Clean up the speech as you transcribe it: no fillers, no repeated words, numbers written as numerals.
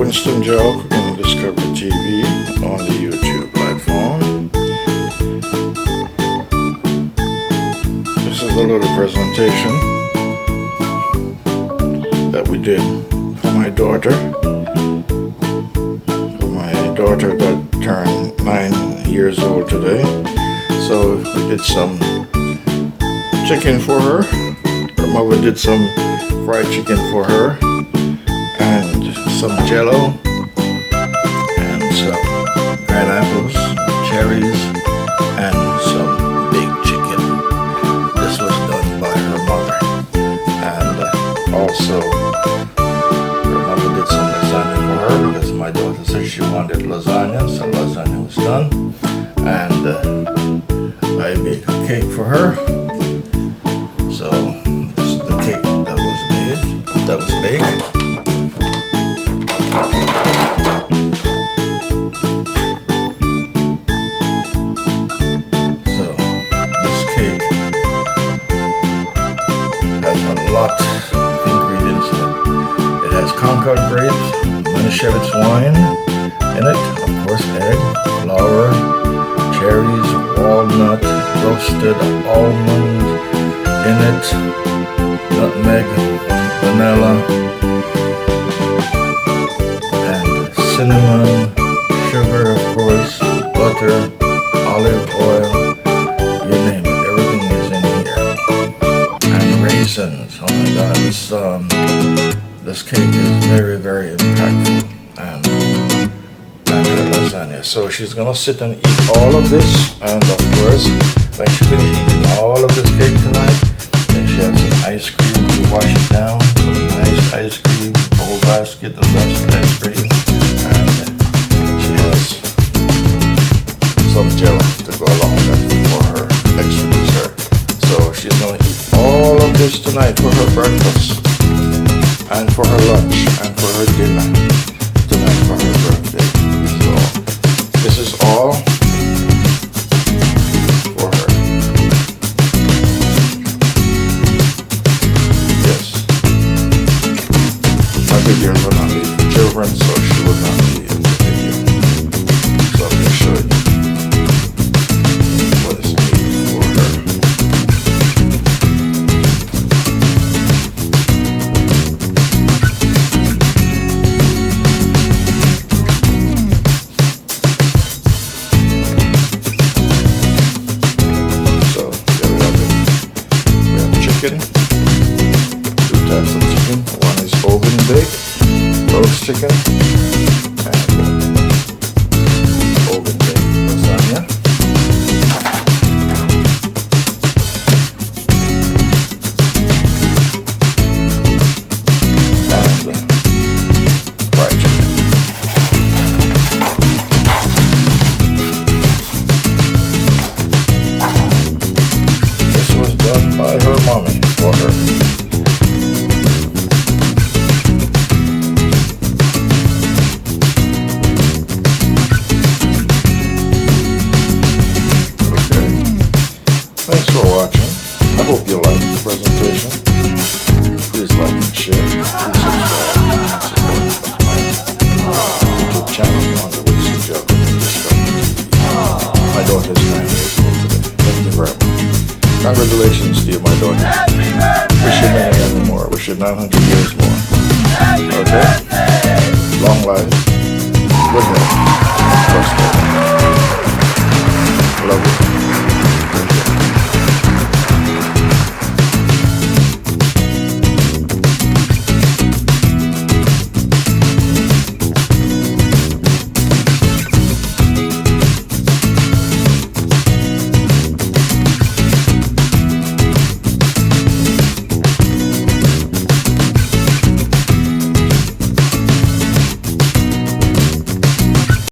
Winston Joe from Discovery TV on the YouTube platform. This is a little presentation that we did for my daughter. My daughter that turned 9 years old today. So we did some chicken for her. Her mother did some fried chicken for her, and some jello, and some pineapples, cherries, and some big chicken. This was done by her mother. And also, her mother did some lasagna for her because my daughter said she wanted lasagna, so lasagna was done. And I baked a cake for her. So this is the cake that was baked. So this cake has a lot of ingredients in it. It has Concord grapes, Manischewitz wine in it, of course egg, flour, cherries, walnut, roasted almond in it, nutmeg, vanilla, and cinnamon, sugar, of course, butter, olive oil, you name it, everything is in here. And raisins. Oh my God, this cake is very, very impactful. And her lasagna. So she's gonna sit and eat all of this, and of course, when she finishes eating all of this cake tonight, then she has some ice cream to wash it down. Some nice ice cream, whole basket of ice cream, and she has some jello to go along with that for her extra dessert. So she's gonna eat all of this tonight for her breakfast, and for her lunch, and for her dinner tonight for her birthday. So this is all for her. Yes. My video will not be for children, so she will not be in the video. So I'm going to show you what is made for her. So there we have it. We have chicken, 2 types of chicken. One is oven baked, roast chicken, and oven baked lasagna. And fried chicken. This was done by her mommy for her. Thanks for watching. I hope you liked the presentation. Please like and share. Please subscribe and support my YouTube channel on the Winston Joe Discovery TV. My daughter's 9 years old today. Thank you very much. Congratulations to you, my daughter. Wish you many more. Wish you 900 years more. Okay? Long life.